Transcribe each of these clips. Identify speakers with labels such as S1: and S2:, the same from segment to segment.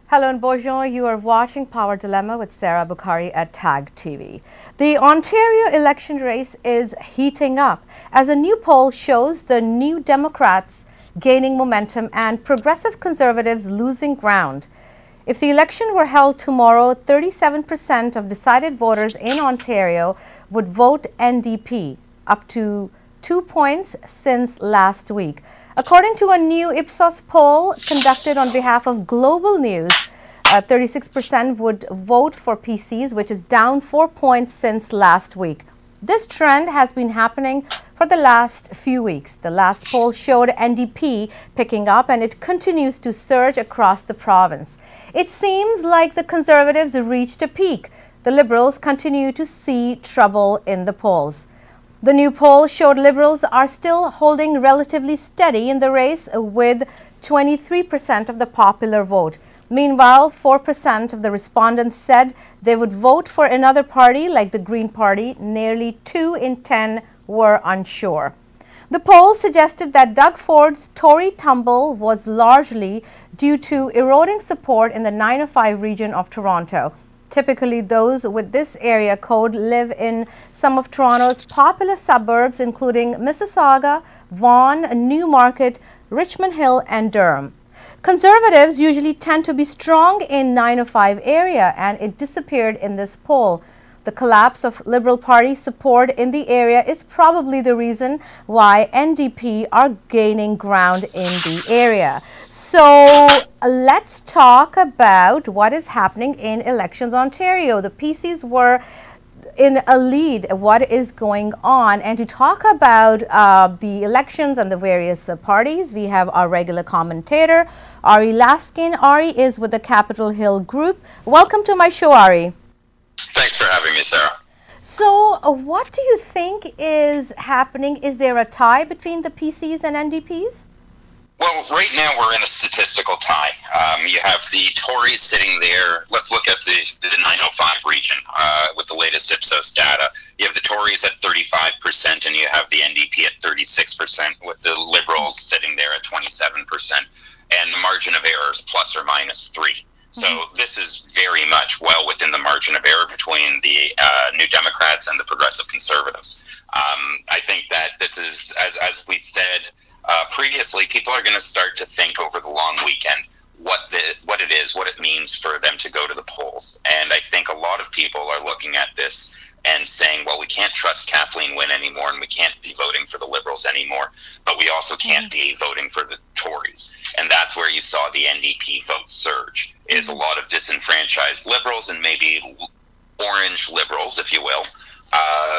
S1: Hello and bonjour, you are watching Power Dilemma with Sarah Bukhari at TAG TV. The Ontario election race is heating up as a new poll shows the New Democrats gaining momentum and progressive Conservatives losing ground. If the election were held tomorrow, 37% of decided voters in Ontario would vote NDP, up to 2 points since last week. According to a new Ipsos poll conducted on behalf of Global News, 36% would vote for PCs, which is down 4 points since last week. This trend has been happening for the last few weeks. The last poll showed NDP picking up, and it continues to surge across the province. It seems like the Conservatives reached a peak. The Liberals continue to see trouble in the polls. The new poll showed Liberals are still holding relatively steady in the race with 23% of the popular vote. Meanwhile, 4% of the respondents said they would vote for another party like the Green Party. Nearly 2 in 10 were unsure. The poll suggested that Doug Ford's Tory tumble was largely due to eroding support in the 905 region of Toronto. Typically, those with this area code live in some of Toronto's popular suburbs, including Mississauga, Vaughan, Newmarket, Richmond Hill, and Durham. Conservatives usually tend to be strong in 905 area, and it disappeared in this poll. The collapse of Liberal Party support in the area is probably the reason why NDP are gaining ground in the area. So let's talk about what is happening in Elections Ontario. The PCs were in a lead. What is going on? And to talk about the elections and the various parties, we have our regular commentator, Ari Lennox. Ari is with the Capitol Hill Group. Welcome to my show, Ari.
S2: Thanks for having me, Sarah.
S1: So what do you think is happening? Is there a tie between the PCs and NDPs?
S2: Well, right now we're in a statistical tie. You have the Tories sitting there. Let's look at the 905 region with the latest Ipsos data. You have the Tories at 35% and you have the NDP at 36%, with the Liberals sitting there at 27%, and the margin of error is plus or minus 3. So this is very much well within the margin of error between the New Democrats and the Progressive Conservatives. I think that this is, as we said previously, people are going to start to think over the long weekend what it means for them to go to the polls. And I think a lot of people are looking at this and saying, well, we can't trust Kathleen Wynne anymore, and we can't be voting for the Liberals anymore, but we also can't be voting for the Tories. And that's where you saw the NDP vote surge, is a lot of disenfranchised Liberals and maybe orange Liberals, if you will,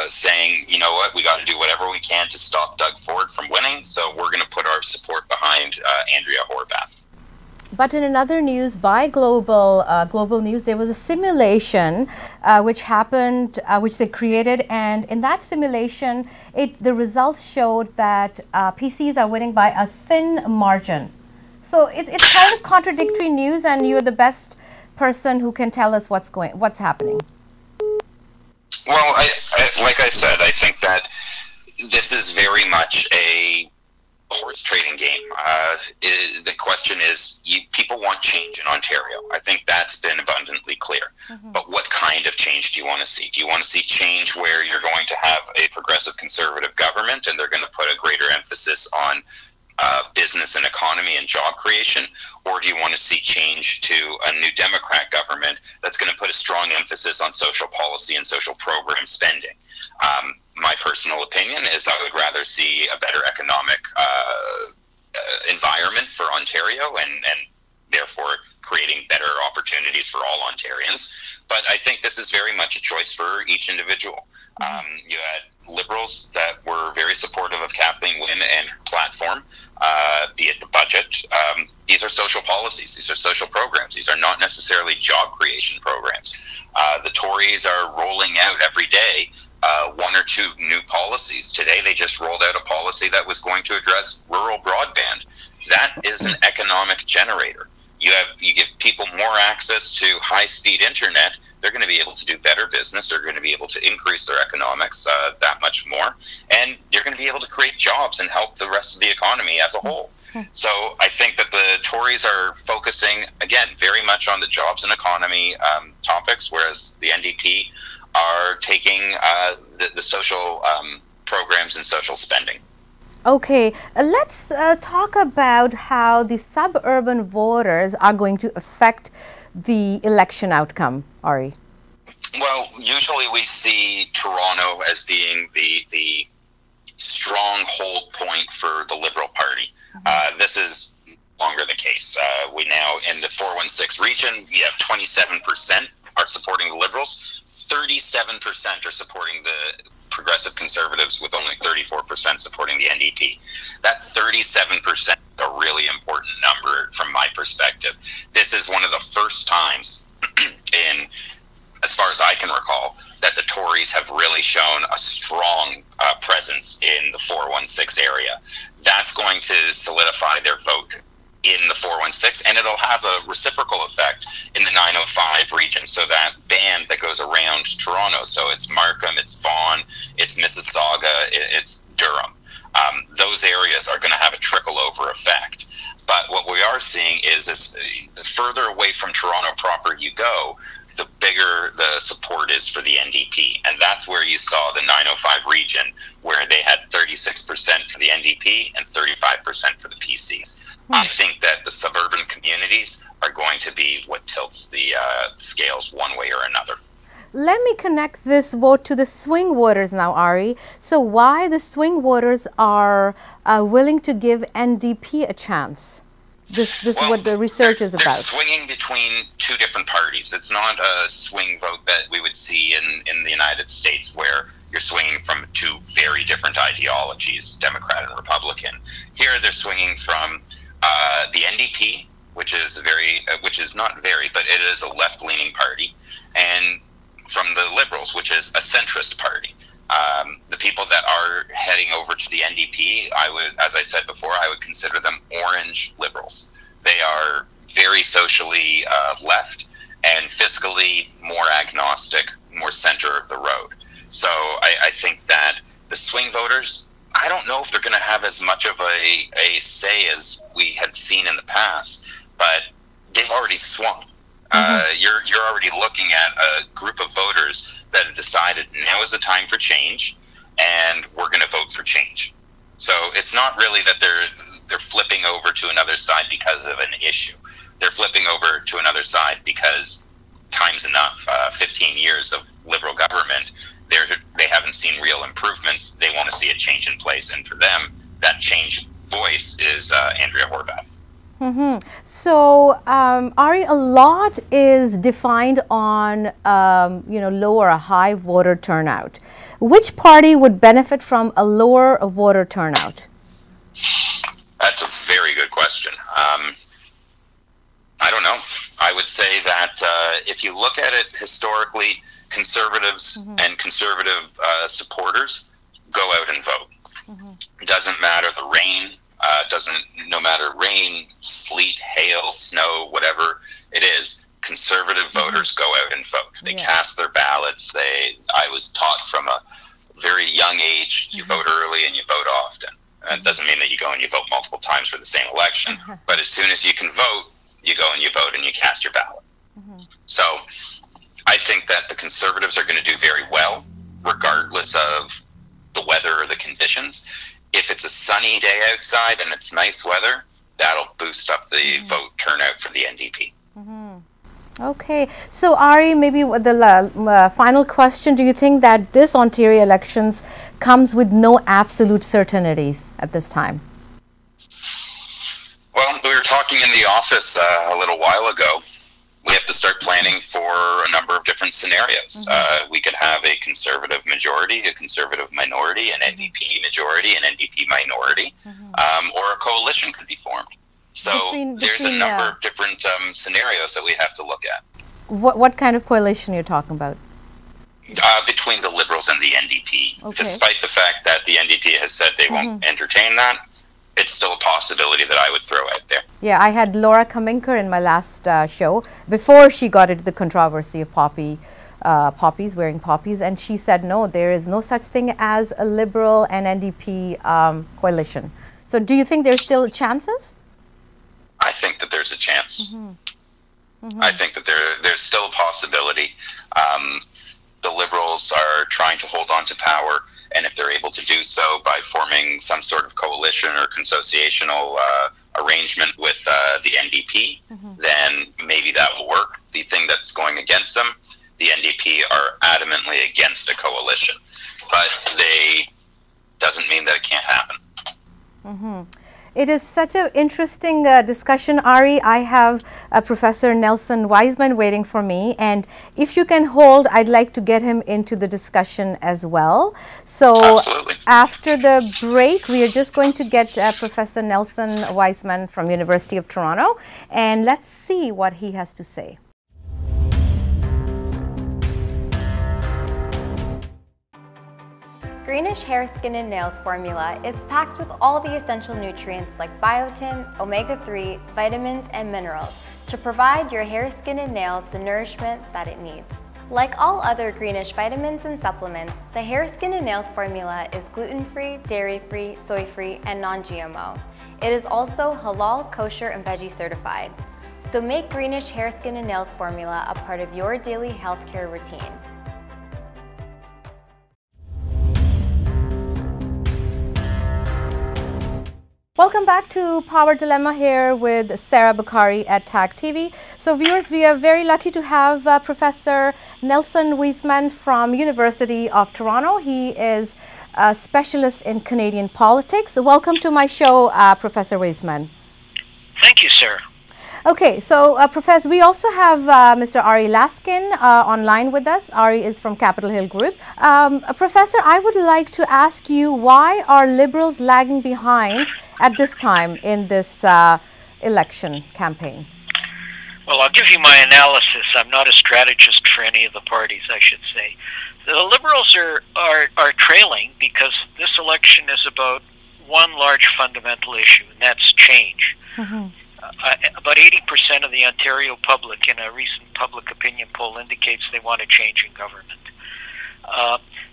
S2: saying, you know what, we got to do whatever we can to stop Doug Ford from winning, so we're going to put our support behind Andrea Horwath.
S1: But in another news by Global News, there was a simulation which happened, which they created, and in that simulation, the results showed that PCs are winning by a thin margin. So it's kind of contradictory news, and you're the best person who can tell us what's happening.
S2: Well, like I said, I think that this is very much a horse trading game. The question is, people want change in Ontario. I think that's been abundantly clear. But what kind of change do you want to see? Do you want to see change where you're going to have a progressive conservative government and they're going to put a greater emphasis on business and economy and job creation? Or do you want to see change to a New Democrat government that's going to put a strong emphasis on social policy and social program spending? My personal opinion is I would rather see a better economic environment for Ontario and therefore creating better opportunities for all Ontarians. But I think this is very much a choice for each individual. You had Liberals that were very supportive of Kathleen Wynne and her platform, be it the budget. These are social policies. These are social programs. These are not necessarily job creation programs. The Tories are rolling out every day 1 or 2 new policies. Today they just rolled out a policy that was going to address rural broadband. That is an economic generator. You give people more access to high-speed internet, they're going to be able to do better business, they're going to be able to increase their economics that much more, and you're going to be able to create jobs and help the rest of the economy as a whole. So I think that the Tories are focusing, again, very much on the jobs and economy topics, whereas the NDP are taking the social programs and social spending.
S1: Okay, let's talk about how the suburban voters are going to affect the election outcome, Ari.
S2: Well, usually we see Toronto as being the stronghold point for the Liberal Party. This is no longer the case. We now, in the 416 region, we have 27% are supporting the Liberals, 37% are supporting the Progressive Conservatives, with only 34% supporting the NDP. That 37% is a really important number from my perspective. This is one of the first times in, as far as I can recall, that the Tories have really shown a strong presence in the 416 area. That's going to solidify their vote in the 416, and it'll have a reciprocal effect in the 905 region. So that band that goes around Toronto, so it's Markham, it's Vaughan, it's Mississauga, it's Durham. Those areas are going to have a trickle-over effect. But what we are seeing is the further away from Toronto proper you go, the bigger the support is for the NDP. And that's where you saw the 905 region, where they had 36% for the NDP and 35% for the PCs. I think that the suburban communities are going to be what tilts the scales one way or another.
S1: Let me connect this vote to the swing voters now, Ari. So why the swing voters are willing to give NDP a chance? This is what the research is about.
S2: They're swinging between two different parties. It's not a swing vote that we would see in the United States, where you're swinging from two very different ideologies, Democrat and Republican. Here they're swinging from the NDP, which is not very, but it is a left-leaning party, and from the Liberals, which is a centrist party. The people that are heading over to the NDP, as I said before, I would consider them orange Liberals. They are very socially left and fiscally more agnostic, more center of the road. So I think that the swing voters, I don't know if they're going to have as much of a say as we had seen in the past, but they've already swung. You're already looking at a group of voters that have decided now is the time for change, and we're going to vote for change. So it's not really that they're flipping over to another side because of an issue. They're flipping over to another side because time's enough. 15 years of Liberal government, they haven't seen real improvements. They want to see a change in place, and for them, that change voice is Andrea Horwath. So, Ari, a lot is defined on, low or a high voter turnout. Which party would benefit from a lower voter turnout? That's a very good question. I don't know. I would say that if you look at it historically, conservatives and conservative supporters go out and vote. It doesn't matter the rain. No matter rain, sleet, hail, snow, whatever it is, conservative voters go out and vote. They cast their ballots. I was taught from a very young age, you vote early and you vote often. And it doesn't mean that you go and you vote multiple times for the same election, but as soon as you can vote, you go and you vote and you cast your ballot. So I think that the conservatives are going to do very well, regardless of the weather or the conditions. If it's a sunny day outside and it's nice weather, that'll boost up the vote turnout for the NDP.
S1: Okay. So, Ari, maybe the final question. Do you think that this Ontario elections comes with no absolute certainties at this time?
S2: Well, we were talking in the office a little while ago. We have to start planning for a number of different scenarios. We could have a conservative majority, a conservative minority, an NDP majority, an NDP minority, or a coalition could be formed. So there's a number of different scenarios that we have to look at.
S1: What kind of coalition you're talking about?
S2: Between the Liberals and the NDP. Despite the fact that the NDP has said they won't entertain that, it's still a possibility that I would throw out there.
S1: Yeah, I had Laura Kaminker in my last show before she got into the controversy of poppies, wearing poppies, and she said no, there is no such thing as a Liberal and NDP coalition. So do you think there's still chances?
S2: I think that there's a chance. I think that there's still a possibility. The Liberals are trying to hold on to power, and if they're able to do so by forming some sort of coalition or consociational arrangement with the NDP, then maybe that will work. The thing that's going against them, the NDP are adamantly against a coalition, but they doesn't mean that it can't happen.
S1: It is such an interesting discussion, Ari. I have Professor Nelson Wiseman waiting for me, and if you can hold, I'd like to get him into the discussion as well. So
S2: absolutely.
S1: After the break, we are just going to get Professor Nelson Wiseman from University of Toronto, and let's see what he has to say.
S3: Greenish hair, skin, and nails formula is packed with all the essential nutrients like biotin, omega-3, vitamins, and minerals to provide your hair, skin, and nails the nourishment that it needs. Like all other Greenish vitamins and supplements, the hair, skin, and nails formula is gluten-free, dairy-free, soy-free, and non-GMO. It is also halal, kosher, and veggie certified. So make Greenish hair, skin, and nails formula a part of your daily healthcare routine.
S1: Welcome back to Power Dilemma here with Sarah Bukhari at TAG TV. So viewers, we are very lucky to have Professor Nelson Wiseman from University of Toronto. He is a specialist in Canadian politics. Welcome to my show, Professor Wiseman.
S4: Thank you, Sarah.
S1: Okay, so Professor, we also have Mr. Ari Laskin online with us. Ari is from Capitol Hill Group. Professor, I would like to ask you, why are Liberals lagging behind at this time in this election campaign?
S4: Well, I'll give you my analysis. I'm not a strategist for any of the parties, I should say. The Liberals are trailing because this election is about one large fundamental issue, and that's change. About 80% of the Ontario public in a recent public opinion poll indicates they want a change in government.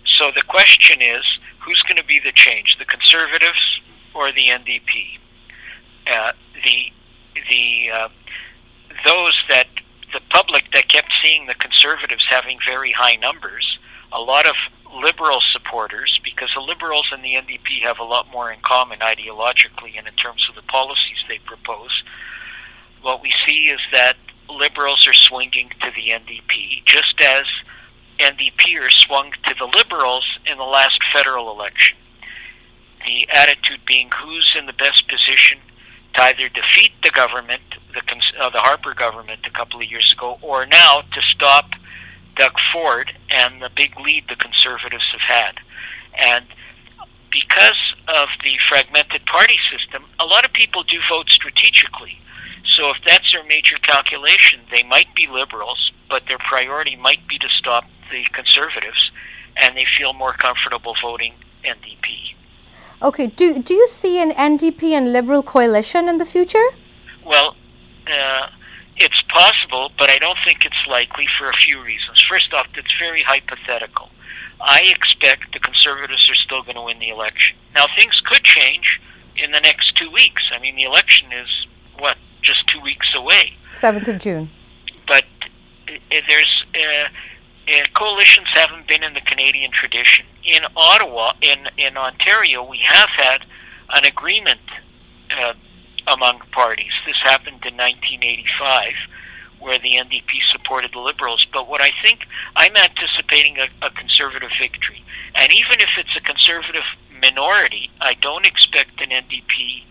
S4: So the question is, who's going to be the change, the Conservatives or the NDP? The public that kept seeing the Conservatives having very high numbers, a lot of Liberal supporters, because the Liberals and the NDP have a lot more in common ideologically and in terms of the policies they propose. What we see is that Liberals are swinging to the NDP, just as NDPers swung to the Liberals in the last federal election. The attitude being who's in the best position to either defeat the government, the Harper government a couple of years ago, or now to stop Doug Ford and the big lead the Conservatives have had. And because of the fragmented party system, a lot of people do vote strategically. So if that's their major calculation, they might be Liberals, but their priority might be to stop the Conservatives, and they feel more comfortable voting NDP.
S1: Okay, do you see an NDP and Liberal coalition in the future?
S4: Well, it's possible, but I don't think it's likely for a few reasons. First off, it's very hypothetical. I expect the Conservatives are still going to win the election. Now, things could change in the next 2 weeks. I mean, the election is, what, just 2 weeks away.
S1: 7th of June.
S4: But coalitions haven't been in the Canadian tradition. In Ottawa, in Ontario, we have had an agreement among parties. This happened in 1985, where the NDP supported the Liberals. But what I think, I'm anticipating a Conservative victory. And even if it's a Conservative minority, I don't expect an NDP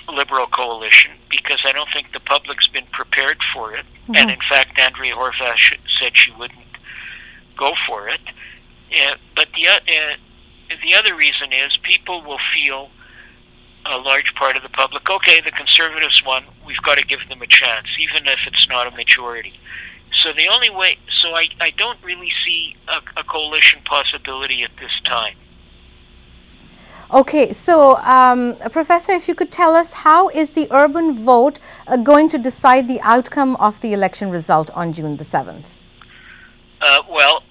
S4: Liberal coalition, because I don't think the public's been prepared for it. And in fact, Andrea Horwath said she wouldn't go for it. But the other reason is people will feel, a large part of the public, okay, the Conservatives won, we've got to give them a chance, even if it's not a majority. So the only way, so I don't really see a coalition possibility at this time.
S1: Okay, so Professor, if you could tell us, how is the urban vote going to decide the outcome of the election result on June the 7th?
S4: Well,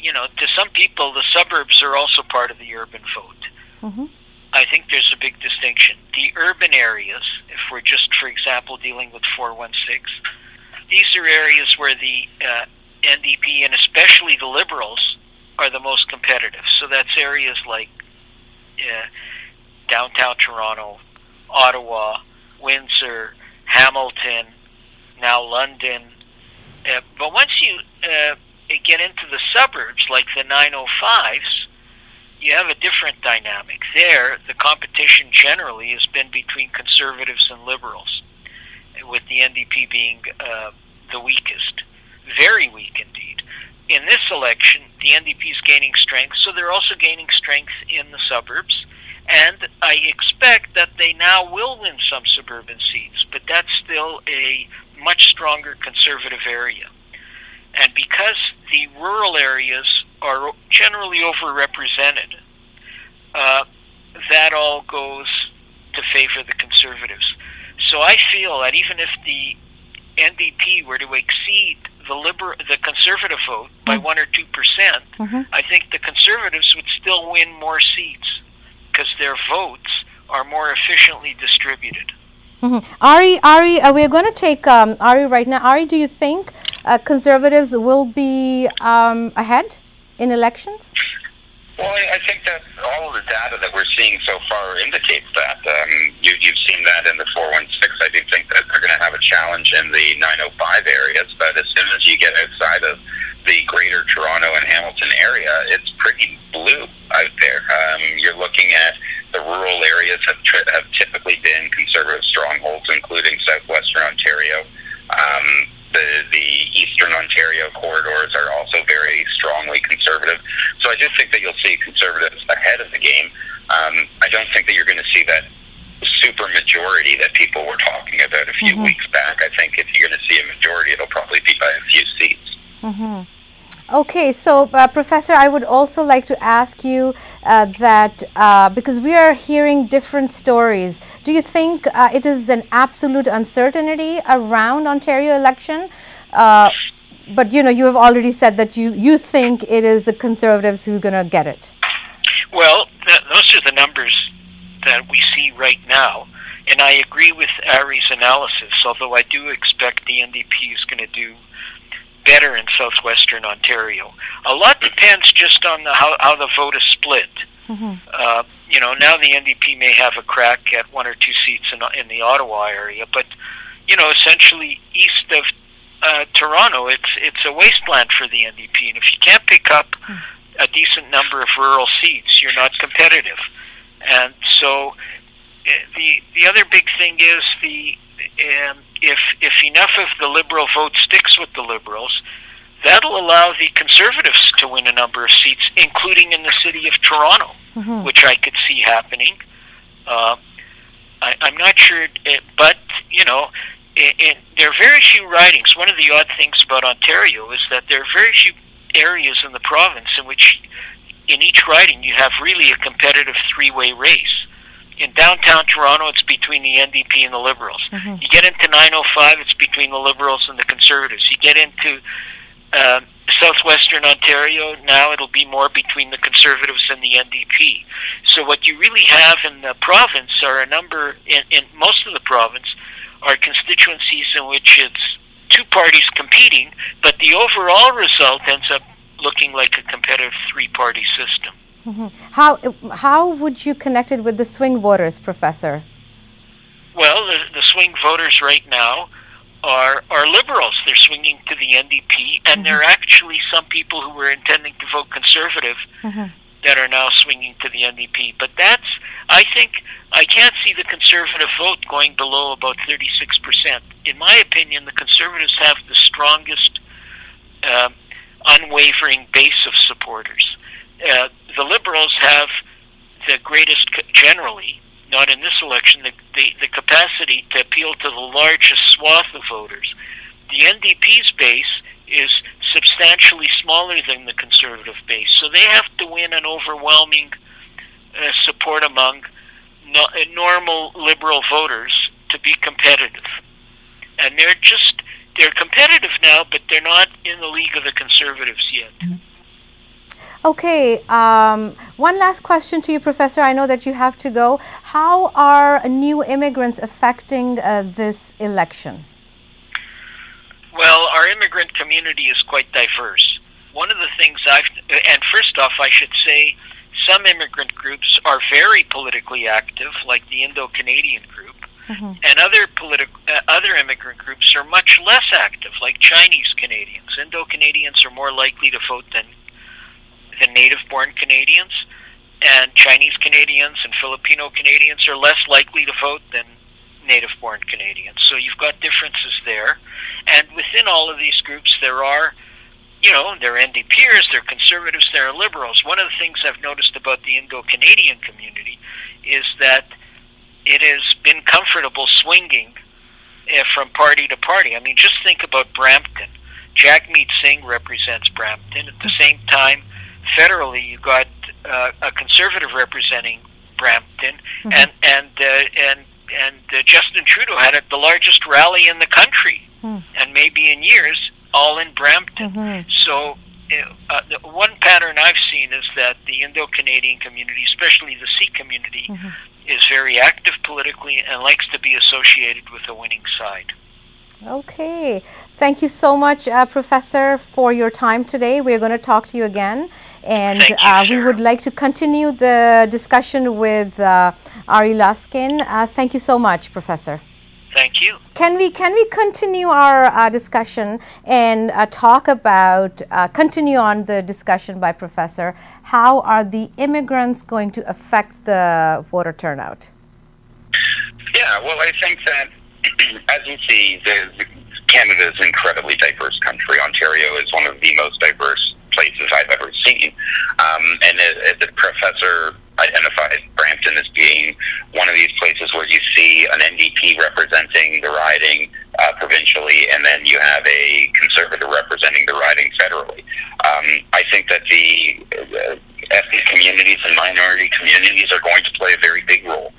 S4: you know, to some people, the suburbs are also part of the urban vote. I think there's a big distinction. The urban areas, if we're just, for example, dealing with 416, these are areas where the NDP and especially the Liberals are the most competitive. So that's areas like downtown Toronto, Ottawa, Windsor, Hamilton, now London. But once you get into the suburbs, like the 905s, you have a different dynamic. There, the competition generally has been between Conservatives and Liberals, with the NDP being the weakest. Very weak indeed. In this election, the NDP is gaining strength, so they're also gaining strength in the suburbs, and I expect that they now will win some suburban seats, but that's still a much stronger Conservative area. And because the rural areas are generally overrepresented, that all goes to favor the Conservatives. So I feel that even if the NDP were to exceed the Conservative vote by 1 or 2%, I think the Conservatives would still win more seats because their votes are more efficiently distributed.
S1: Ari, we're going to take Ari right now. Ari, do you think Conservatives will be ahead in elections?
S2: Well, I think that all of the data that we're seeing so far indicates that. You've seen that in the 416. I do think that they're going to have a challenge in the 905 areas, but as soon as you get outside of the greater Toronto and Hamilton area, it's pretty blue out there. You're looking at the rural areas have typically been Conservative strongholds, including southwestern Ontario. The eastern Ontario corridors are also very strongly Conservative. So I do think that you'll see Conservatives ahead of the game. I don't think that you're going to see that super majority that people were talking about a few weeks back. I think if you're going to see a majority, it'll probably be by a few seats.
S1: Okay, so Professor, I would also like to ask you that because we are hearing different stories, do you think it is an absolute uncertainty around Ontario election? But you know, you have already said that you think it is the Conservatives who are going to get it.
S4: Well, those are the numbers that we see right now, and I agree with Ari's analysis, although I do expect the NDP is going to do better in southwestern Ontario. A lot depends just on how the vote is split. You know, now the NDP may have a crack at 1 or 2 seats in the Ottawa area, but you know, essentially east of Toronto, it's a wasteland for the NDP, and if you can't pick up a decent number of rural seats, you're not competitive. And so the other big thing is if enough of the Liberal vote sticks with the Liberals, that'll allow the Conservatives to win a number of seats, including in the city of Toronto, which I could see happening. I'm not sure, but you know, there are very few ridings. One of the odd things about Ontario is that there are very few areas in the province in which, in each riding, you have really a competitive three-way race. In downtown Toronto, it's between the NDP and the Liberals. You get into 905, it's between the Liberals and the Conservatives. You get into southwestern Ontario, now it'll be more between the Conservatives and the NDP. So what you really have in the province are a number, in most of the province, are constituencies in which it's two parties competing, but the overall result ends up looking like a competitive three-party system.
S1: How would you connect it with the swing voters, Professor?
S4: Well, the swing voters right now are Liberals. They're swinging to the NDP, and there are actually some people who were intending to vote Conservative that are now swinging to the NDP. But that's, I think, I can't see the Conservative vote going below about 36%. In my opinion, the Conservatives have the strongest unwavering base of supporters. The Liberals have the greatest, generally, not in this election, the capacity to appeal to the largest swath of voters. The NDP's base is substantially smaller than the Conservative base, so they have to win an overwhelming support among normal Liberal voters to be competitive. And they're competitive now, but they're not in the league of the Conservatives yet.
S1: Okay, one last question to you, Professor. I know that you have to go. How are new immigrants affecting this election?
S4: Well, our immigrant community is quite diverse. One of the things and first off, I should say, some immigrant groups are very politically active, like the Indo-Canadian group, and other immigrant groups are much less active, like Chinese Canadians. Indo-Canadians are more likely to vote than native-born Canadians, and Chinese Canadians and Filipino Canadians are less likely to vote than native-born Canadians. So you've got differences there. And within all of these groups, there are, there are NDPers, there are Conservatives, there are Liberals. One of the things I've noticed about the Indo-Canadian community is that it has been comfortable swinging from party to party. I mean, just think about Brampton. Jagmeet Singh represents Brampton. At the same time, federally, you got a Conservative representing Brampton, and Justin Trudeau had the largest rally in the country, and maybe in years, all in Brampton. So the one pattern I've seen is that the Indo-Canadian community, especially the Sikh community, is very active politically and likes to be associated with the winning side.
S1: Okay. Thank you so much, Professor, for your time today. We're going to talk to you again. And we would like to continue the discussion with Ari Luskin. Thank you so much, Professor.
S4: Thank you.
S1: Can we continue our discussion and continue on the discussion by Professor? How are the immigrants going to affect the voter turnout?
S2: Yeah, well, I think that, as you see, Canada is an incredibly diverse country. Ontario is one of the most diverse places I've ever seen. And the professor identified Brampton as being one of these places where you see an NDP representing the riding provincially, and then you have a Conservative representing the riding federally. I think that the ethnic communities and minority communities are going to play a very big role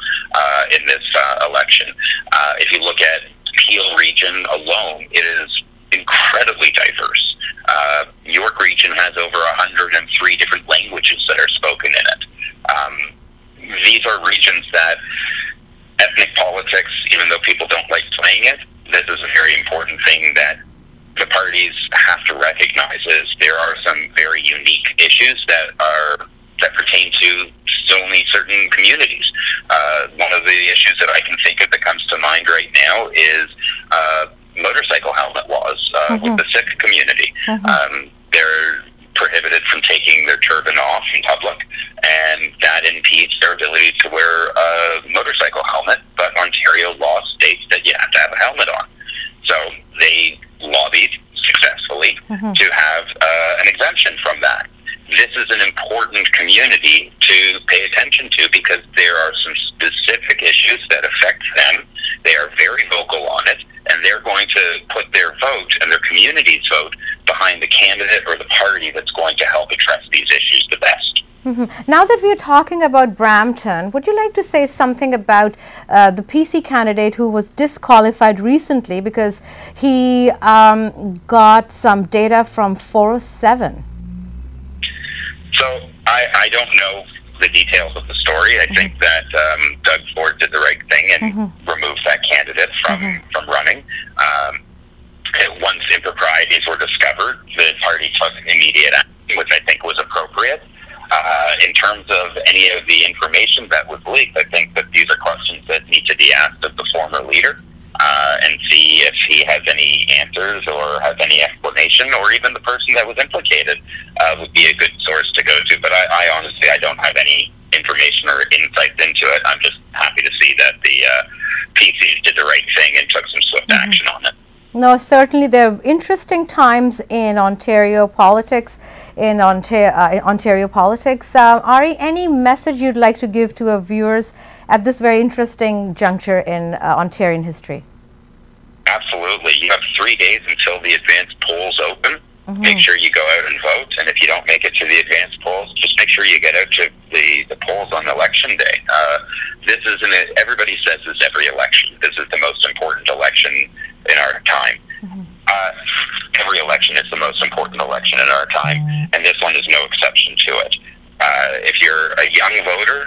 S2: in this election. If you look at Peel region alone, it is incredibly diverse. York region has over 103 different languages that are spoken in it. These are regions that ethnic politics, even though people don't like playing it, this is a very important thing that the parties have to recognize. Is there are some very unique issues that pertain to only certain communities. One of the issues that I can think of that comes to mind right now is motorcycle helmet laws with the Sikh community. They're prohibited from taking their turban off in public, and that impedes their ability to wear a motorcycle helmet, but Ontario law states that you have to have a helmet on. So they lobbied successfully to have an exemption from that. This is an important community to pay attention to because there are some specific issues that affect them. They are very vocal on it, and they're going to put their vote and their community's vote behind the candidate or the party that's going to help address these issues the best.
S1: Now that we're talking about Brampton, would you like to say something about the PC candidate who was disqualified recently because he got some data from 407?
S2: So I don't know the details of the story. I think that Doug Ford did the right thing and removed that candidate from running. Once improprieties were discovered, the party took immediate action, which I think was appropriate. In terms of any of the information that was leaked, I think that these are questions that need to be asked of the former leader and see if he has any answers or has any explanation, or even the person that was implicated would be a good source to go to. But I honestly, I don't have any information or insights into it. I'm just happy to see that the PCs did the right thing and took some swift action on it.
S1: No, certainly there are interesting times in Ontario politics. Ari, any message you'd like to give to our viewers at this very interesting juncture in Ontarian history?
S2: Absolutely. You have 3 days until the advanced polls open. Make sure you go out and vote, and if you don't make it to the advanced polls, just make sure you get out to the polls on election day. This isn't, everybody says this every election. This is the most important election in our time. Every election is the most important election in our time, and this one is no exception to it. If you're a young voter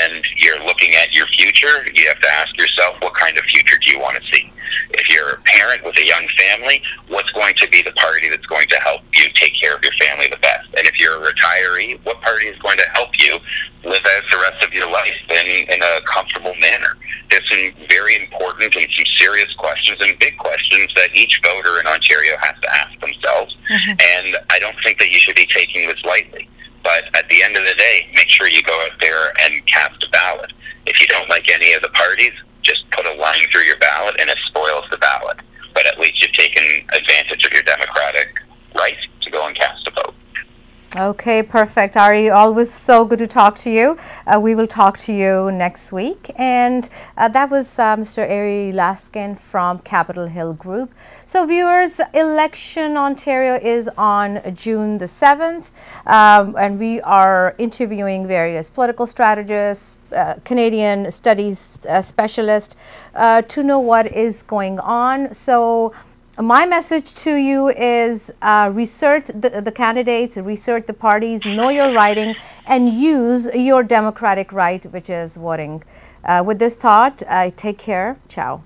S2: and you're looking at your future, you have to ask yourself, what kind of future do you want to see? If you're a parent with a young family, what's going to be the party that's going to help you take care of your family the best? And if you're a retiree, what party is going to help you live out the rest of your life in a comfortable manner? There's some very important and some serious questions and big questions that each voter in Ontario has to ask themselves. And I don't think that you should be taking this lightly. But at the end of the day, make sure you go out there and cast a ballot. If you don't like any of the parties, just put a line through your ballot and it spoils the ballot. But at least you've taken advantage of your democratic right to go and cast a vote.
S1: Okay, perfect. Ari, always so good to talk to you. We will talk to you next week. And that was Mr. Ari Lennox from Capitol Hill Group. So viewers, Election Ontario is on June the 7th. And we are interviewing various political strategists, Canadian studies specialists to know what is going on. So my message to you is research the candidates, research the parties, know your riding, and use your democratic right, which is voting. With this thought, take care. Ciao.